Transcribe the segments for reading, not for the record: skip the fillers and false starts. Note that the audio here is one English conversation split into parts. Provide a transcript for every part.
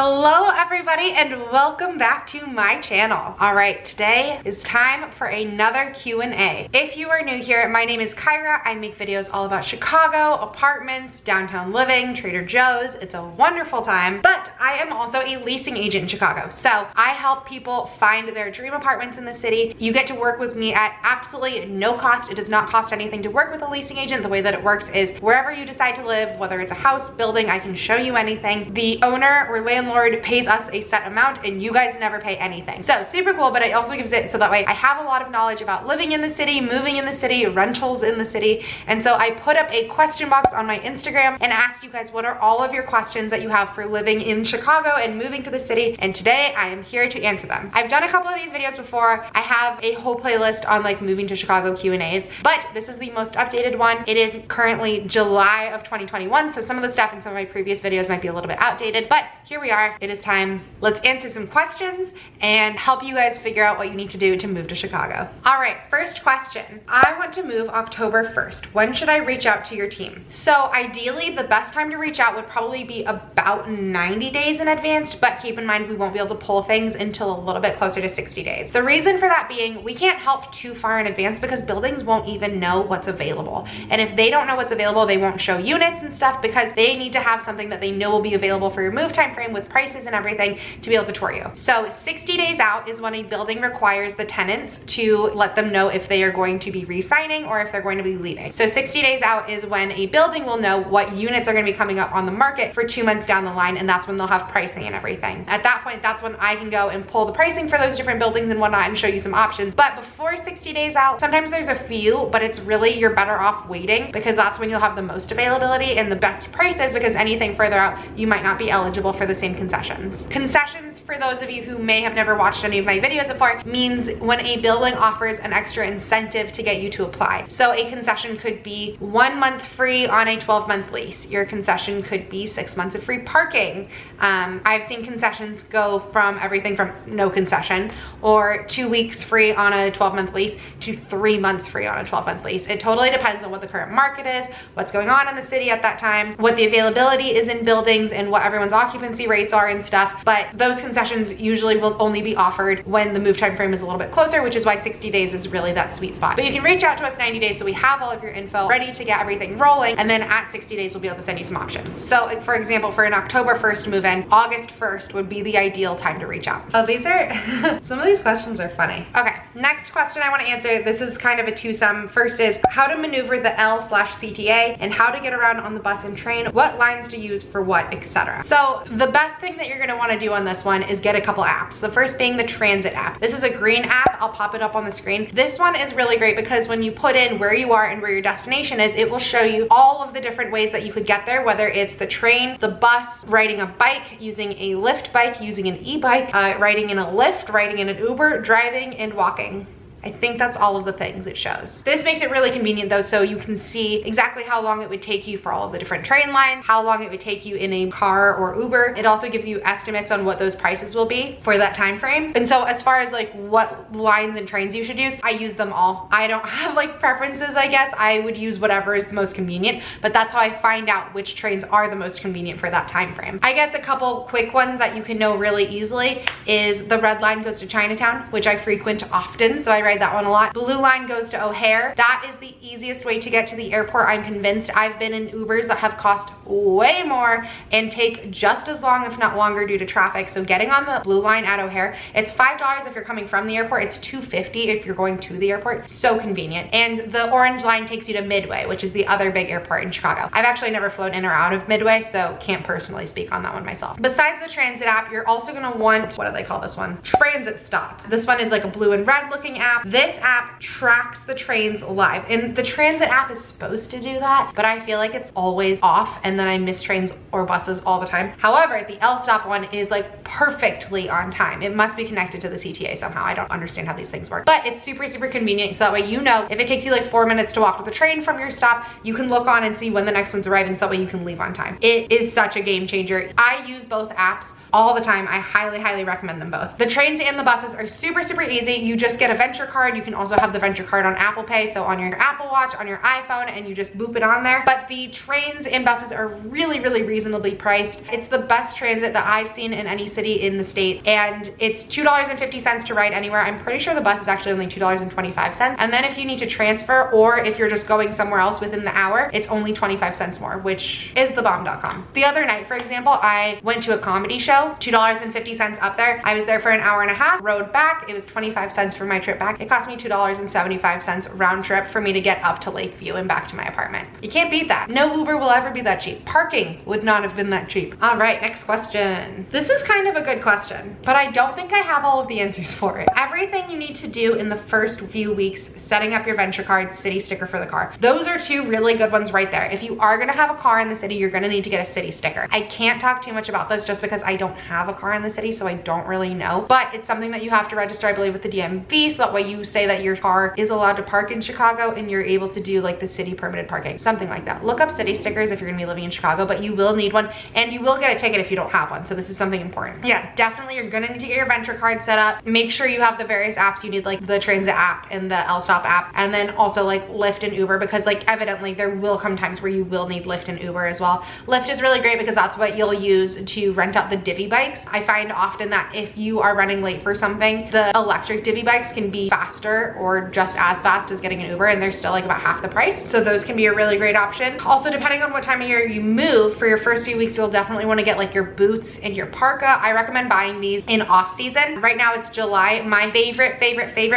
Hello everybody and welcome back to my channel. All right, today is time for another Q&A. If you are new here, my name is Caira. I make videos all about Chicago, apartments, downtown living, Trader Joe's. It's a wonderful time, but I am also a leasing agent in Chicago. So I help people find their dream apartments in the city. You get to work with me at absolutely no cost. It does not cost anything to work with a leasing agent. The way that it works is wherever you decide to live, whether it's a house, building, I can show you anything. The owner or landlord pays us a set amount and you guys never pay anything. So super cool, but it also gives it so that way I have a lot of knowledge about living in the city, moving in the city, rentals in the city. And so I put up a question box on my Instagram and asked you guys what are all of your questions that you have for living in Chicago and moving to the city. And today I am here to answer them. I've done a couple of these videos before. I have a whole playlist on like moving to Chicago Q&As, but this is the most updated one. It is currently July of 2021. So some of the stuff in some of my previous videos might be a little bit outdated, but here we are. It is time. Let's answer some questions and help you guys figure out what you need to do to move to Chicago. All right, first question. I want to move October 1st. When should I reach out to your team? So ideally, the best time to reach out would probably be about 90 days in advance, but keep in mind we won't be able to pull things until a little bit closer to 60 days. The reason for that being we can't help too far in advance because buildings won't even know what's available. And if they don't know what's available, they won't show units and stuff because they need to have something that they know will be available for your move time frame with prices and everything to be able to tour you. So 60 days out is when a building requires the tenants to let them know if they are going to be re-signing or if they're going to be leaving. So 60 days out is when a building will know what units are going to be coming up on the market for 2 months down the line, and that's when they'll have pricing and everything. At that point, that's when I can go and pull the pricing for those different buildings and whatnot and show you some options. But before 60 days out, sometimes there's a few, but it's really you're better off waiting because that's when you'll have the most availability and the best prices, because anything further out, you might not be eligible for the same concessions. Concessions, for those of you who may have never watched any of my videos before, means when a building offers an extra incentive to get you to apply. So a concession could be 1 month free on a 12-month lease. Your concession could be 6 months of free parking. I've seen concessions go from everything from no concession or 2 weeks free on a 12-month lease to 3 months free on a 12-month lease. It totally depends on what the current market is, what's going on in the city at that time, what the availability is in buildings, and what everyone's occupancy rates are and stuff. But those concessions usually will only be offered when the move time frame is a little bit closer, which is why 60 days is really that sweet spot. But you can reach out to us 90 days so we have all of your info ready to get everything rolling, and then at 60 days we'll be able to send you some options. So like, for example, for an October 1st move in, August 1st would be the ideal time to reach out. Oh, these are some of these questions are funny. Okay, next question I want to answer. This is kind of a twosome. First is how to maneuver the L/CTA and how to get around on the bus and train, what lines to use for what, etc. So the best thing that you're going to want to do on this one is get a couple apps. The first being the transit app. This is a green app. I'll pop it up on the screen. This one is really great because when you put in where you are and where your destination is, it will show you all of the different ways that you could get there, whether it's the train, the bus, riding a bike, using a Lyft bike, using an e-bike, riding in a Lyft, riding in an Uber, driving, and walking. I think that's all of the things it shows. This makes it really convenient though, so you can see exactly how long it would take you for all of the different train lines, how long it would take you in a car or Uber. It also gives you estimates on what those prices will be for that time frame. And so as far as like what lines and trains you should use, I use them all. I don't have like preferences, I guess. I would use whatever is the most convenient, but that's how I find out which trains are the most convenient for that time frame. I guess a couple quick ones that you can know really easily is the red line goes to Chinatown, which I frequent often, so I ride that one a lot. Blue line goes to O'Hare. That is the easiest way to get to the airport, I'm convinced. I've been in Ubers that have cost way more and take just as long, if not longer, due to traffic. So getting on the blue line at O'Hare, it's $5 if you're coming from the airport. It's $2.50 if you're going to the airport. So convenient. And the orange line takes you to Midway, which is the other big airport in Chicago. I've actually never flown in or out of Midway, so can't personally speak on that one myself. Besides the transit app, you're also gonna want, what do they call this one? Transit Stop. This one is like a blue and red looking app. This app tracks the trains live, and the transit app is supposed to do that, but I feel like it's always off and then I miss trains or buses all the time. However, the L-Stop one is like perfectly on time. It must be connected to the CTA somehow. I don't understand how these things work, but it's super convenient, so that way you know if it takes you like 4 minutes to walk to the train from your stop, you can look on and see when the next one's arriving, so that way you can leave on time. It is such a game changer. I use both apps all the time. I highly, highly recommend them both. The trains and the buses are super, super easy. You just get a Venture card. You can also have the Venture card on Apple Pay, so on your Apple Watch, on your iPhone, and you just boop it on there. But the trains and buses are really, really reasonably priced. It's the best transit that I've seen in any city in the state, and it's $2.50 to ride anywhere. I'm pretty sure the bus is actually only $2.25. And then if you need to transfer, or if you're just going somewhere else within the hour, it's only 25 cents more, which is thebomb.com. The other night, for example, I went to a comedy show, $2.50 up there. I was there for an hour and a half, rode back. It was 25 cents for my trip back. It cost me $2.75 round trip for me to get up to Lakeview and back to my apartment. You can't beat that. No Uber will ever be that cheap. Parking would not have been that cheap. All right, next question. This is kind of a good question, but I don't think I have all of the answers for it. Everything you need to do in the first few weeks, setting up your Venture card, city sticker for the car. Those are two really good ones right there. If you are gonna have a car in the city, you're gonna need to get a city sticker. I can't talk too much about this just because I don't have a car in the city, so I don't really know, but it's something that you have to register, I believe, with the DMV, so that way you say that your car is allowed to park in Chicago and you're able to do like the city permitted parking, something like that. Look up city stickers if you're gonna be living in Chicago, but you will need one, and you will get a ticket if you don't have one, so this is something important. Yeah, definitely you're gonna need to get your Venture card set up. Make sure you have the various apps you need, like the Transit app and the LStop app, and then also like Lyft and Uber, because like evidently there will come times where you will need Lyft and Uber as well. Lyft is really great because that's what you'll use to rent out the divvy bikes. I find often that if you are running late for something, the electric divvy bikes can be faster or just as fast as getting an Uber, and they're still like about half the price. So those can be a really great option. Also, depending on what time of year you move, for your first few weeks, you'll definitely want to get like your boots and your parka. I recommend buying these in off season. Right now it's July. My favorite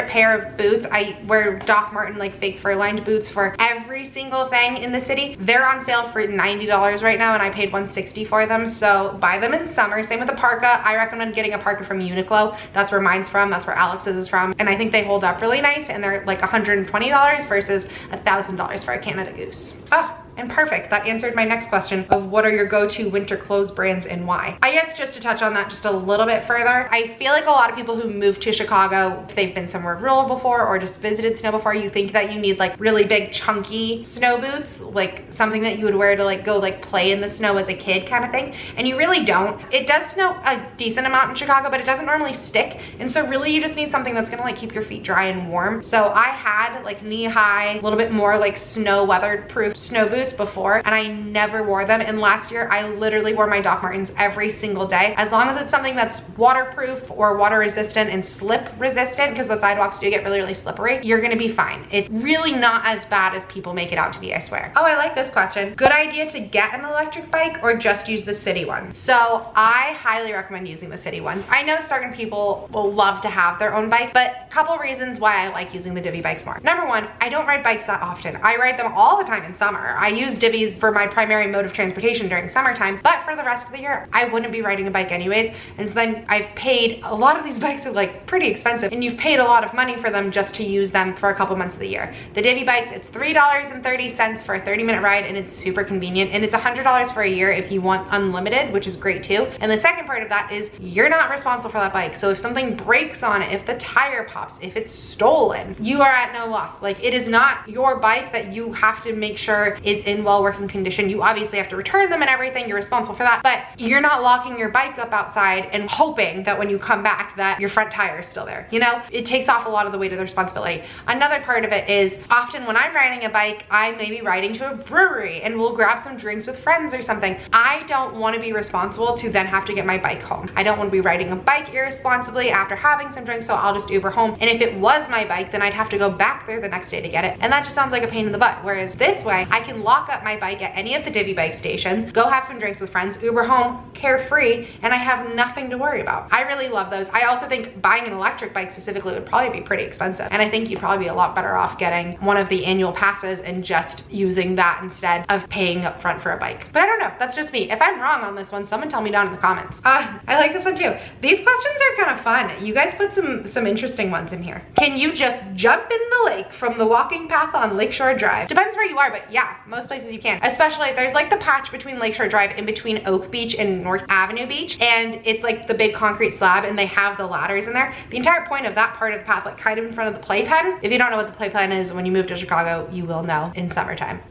pair of boots, I wear Doc Marten like fake fur lined boots for every single thing in the city. They're on sale for $90 right now, and I paid $160 for them, so buy them in summer. Same with the parka. I recommend getting a parka from Uniqlo. That's where mine's from, that's where Alex's is from, and I think they hold up really nice, and they're like $120 versus $1,000 for a Canada Goose. Oh, and perfect, that answered my next question of what are your go-to winter clothes brands and why. I guess just to touch on that just a little bit further, I feel like a lot of people who move to Chicago, if they've been somewhere rural before or just visited snow before, you think that you need like really big chunky snow boots, like something that you would wear to like go like play in the snow as a kid kind of thing, and you really don't. It does snow a decent amount in Chicago, but it doesn't normally stick, and so really you just need something that's gonna like keep your feet dry and warm. So I had like knee-high, a little bit more like snow weather-proof snow boots before, and I never wore them, and last year I literally wore my Doc Martens every single day. As long as it's something that's waterproof or water resistant and slip resistant, because the sidewalks do get really, really slippery, you're gonna be fine. It's really not as bad as people make it out to be, I swear. Oh, I like this question. Good idea to get an electric bike or just use the city one? So I highly recommend using the city ones. I know certain people will love to have their own bikes, but a couple reasons why I like using the divvy bikes more. Number one, I don't ride bikes that often. I ride them all the time in summer. I use divvies for my primary mode of transportation during summertime, but for the rest of the year, I wouldn't be riding a bike anyways. And so then I've paid, a lot of these bikes are like pretty expensive, and you've paid a lot of money for them just to use them for a couple months of the year. The divvy bikes, it's $3.30 for a 30-minute ride, and it's super convenient, and it's $100 for a year if you want unlimited, which is great too. And the second part of that is you're not responsible for that bike. So if something breaks on it, if the tire pops, if it's stolen, you are at no loss. Like, it is not your bike that you have to make sure is in well working condition. You obviously have to return them and everything, you're responsible for that, but you're not locking your bike up outside and hoping that when you come back that your front tire is still there. You know, it takes off a lot of the weight of the responsibility. Another part of it is often when I'm riding a bike, I may be riding to a brewery and we'll grab some drinks with friends or something. I don't want to be responsible to then have to get my bike home. I don't want to be riding a bike irresponsibly after having some drinks, so I'll just Uber home. And if it was my bike, then I'd have to go back there the next day to get it, and that just sounds like a pain in the butt. Whereas this way, I can lock up my bike at any of the divvy bike stations, go have some drinks with friends, Uber home, carefree, and I have nothing to worry about. I really love those. I also think buying an electric bike specifically would probably be pretty expensive, and I think you'd probably be a lot better off getting one of the annual passes and just using that instead of paying up front for a bike. But I don't know, that's just me. If I'm wrong on this one, someone tell me down in the comments. I like this one too. These questions are kind of fun. You guys put some interesting ones in here. Can you just jump in the lake from the walking path on Lakeshore Drive? Depends where you are, but yeah, most most places you can. Especially, there's like the patch between Lakeshore Drive in between Oak Beach and North Avenue Beach, and it's like the big concrete slab, and they have the ladders in there. The entire point of that part of the path, like kind of in front of the playpen, if you don't know what the playpen is, when you move to Chicago, you will know in summertime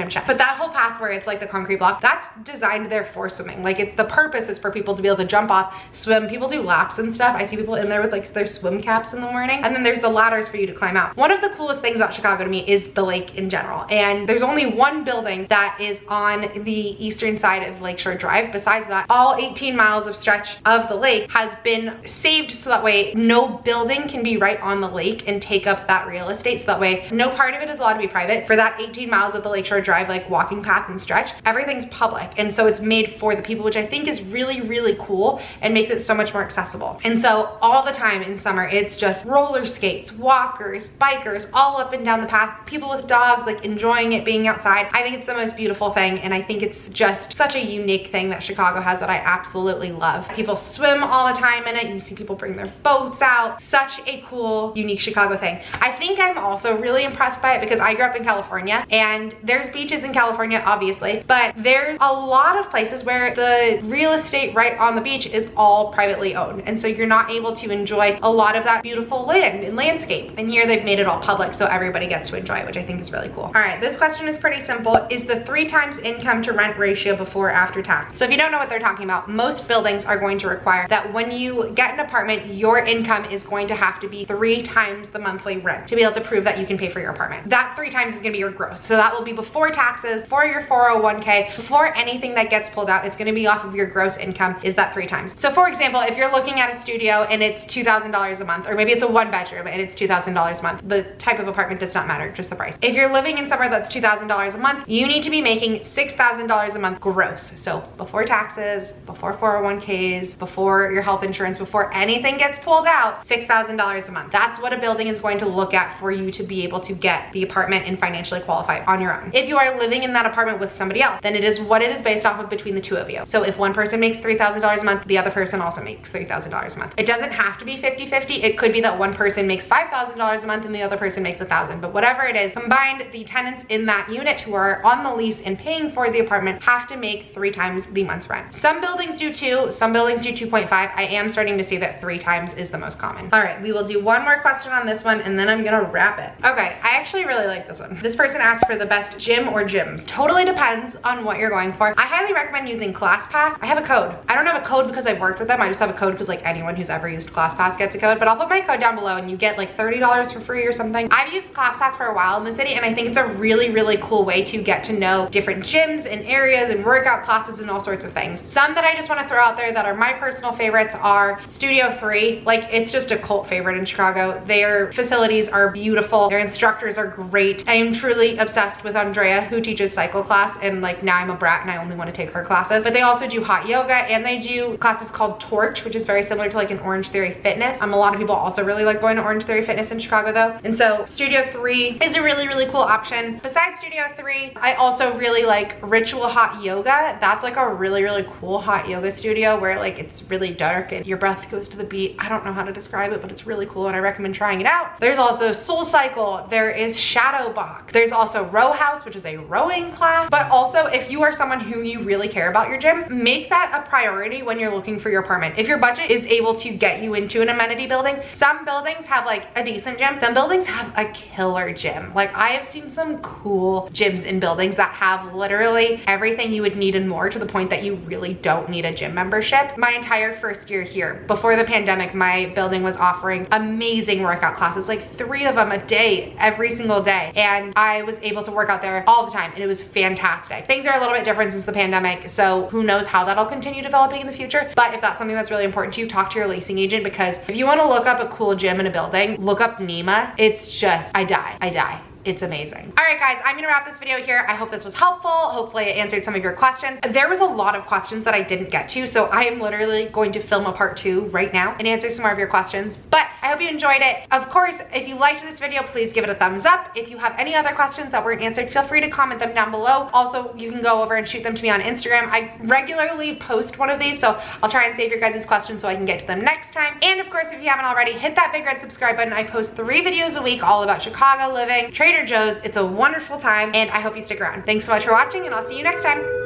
chat. But that whole path where it's like the concrete block, that's designed there for swimming. Like the purpose is for people to be able to jump off, swim. People do laps and stuff. I see people in there with like their swim caps in the morning, and then there's the ladders for you to climb out. One of the coolest things about Chicago to me is the lake in general, and there's only one building that is on the eastern side of Lakeshore Drive. Besides that, all 18 miles of stretch of the lake has been saved so that way no building can be right on the lake and take up that real estate, so that way no part of it is allowed to be private. For that 18 miles of the Lakeshore Drive like walking path and stretch, everything's public, and so it's made for the people, which I think is really, really cool and makes it so much more accessible. And so all the time in summer, it's just roller skates, walkers, bikers, all up and down the path, people with dogs like enjoying it, being outside. I think it's the most beautiful thing, and I think it's just such a unique thing that Chicago has that I absolutely love. People swim all the time in it. You see people bring their boats out. Such a cool, unique Chicago thing. I think I'm also really impressed by it because I grew up in California, and there's beaches in California, obviously, but there's a lot of places where the real estate right on the beach is all privately owned, and so you're not able to enjoy a lot of that beautiful land and landscape. And here they've made it all public so everybody gets to enjoy it, which I think is really cool. All right, this question is pretty simple. Is the 3 times income to rent ratio before or after tax? So if you don't know what they're talking about, most buildings are going to require that when you get an apartment, your income is going to have to be 3 times the monthly rent to be able to prove that you can pay for your apartment. That 3 times is gonna be your gross. So that will be before taxes, for your 401k, before anything that gets pulled out. It's gonna be off of your gross income, is that 3 times. So for example, if you're looking at a studio and it's $2,000 a month, or maybe it's a 1-bedroom and it's $2,000 a month, the type of apartment does not matter, just the price. If you're living in somewhere that's $2,000 a month, you need to be making $6,000 a month gross. So before taxes, before 401ks, before your health insurance, before anything gets pulled out, $6,000 a month. That's what a building is going to look at for you to be able to get the apartment and financially qualify on your own. If you are living in that apartment with somebody else, then it is what it is based off of between the two of you. So if one person makes $3,000 a month, the other person also makes $3,000 a month. It doesn't have to be 50-50. It could be that one person makes $5,000 a month and the other person makes $1,000. But whatever it is, combined, the tenants in that unit who are on the lease and paying for the apartment have to make 3 times the month's rent. Some buildings do 2, some buildings do 2.5. I am starting to see that 3 times is the most common. All right, we will do one more question on this one and then I'm gonna wrap it. Okay, I actually really like this one. This person asked for the best gym or gyms. Totally depends on what you're going for. I highly recommend using ClassPass. I have a code. I don't have a code because I've worked with them. I just have a code because like anyone who's ever used ClassPass gets a code, but I'll put my code down below and you get like $30 for free or something. I've used ClassPass for a while in the city, and I think it's a really, really cool way to get to know different gyms and areas and workout classes and all sorts of things. Some that I just want to throw out there that are my personal favorites are Studio 3. Like, it's just a cult favorite in Chicago. Their facilities are beautiful. Their instructors are great. I am truly obsessed with Andrea, who teaches cycle class, and like now I'm a brat and I only want to take her classes. But they also do hot yoga, and they do classes called Torch, which is very similar to like an Orange Theory Fitness. A lot of people also really like going to Orange Theory Fitness in Chicago though. And so Studio 3 is a really, really cool option. Besides Studio 3, I also really like Ritual Hot Yoga. That's like a really, really cool hot yoga studio where like it's really dark and your breath goes to the beat. I don't know how to describe it, but it's really cool and I recommend trying it out. There's also Soul Cycle. There is Shadow Box. There's also Row House, which is a rowing class. But also, if you are someone who you really care about your gym, make that a priority when you're looking for your apartment. If your budget is able to get you into an amenity building, some buildings have like a decent gym. Some buildings have a killer gym. Like, I have seen some cool gyms in buildings that have literally everything you would need and more, to the point that you really don't need a gym membership. My entire first year here, before the pandemic, my building was offering amazing workout classes, like 3 of them a day, every single day. And I was able to work out there all the time and it was fantastic. Things are a little bit different since the pandemic, so who knows how that'll continue developing in the future. But if that's something that's really important to you, talk to your leasing agent, because if you want to look up a cool gym in a building, look up Nema. It's just, I die. It's amazing. All right, guys, I'm gonna wrap this video here. I hope this was helpful. Hopefully it answered some of your questions. There was a lot of questions that I didn't get to, so I am literally going to film a part 2 right now and answer some more of your questions. But I I hope you enjoyed it. Of course, if you liked this video, please give it a thumbs up. If you have any other questions that weren't answered, feel free to comment them down below. Also, you can go over and shoot them to me on Instagram. I regularly post one of these, so I'll try and save your guys' questions so I can get to them next time. And of course, if you haven't already, hit that big red subscribe button. I post 3 videos a week all about Chicago living, Trader Joe's. It's a wonderful time, and I hope you stick around. Thanks so much for watching, and I'll see you next time.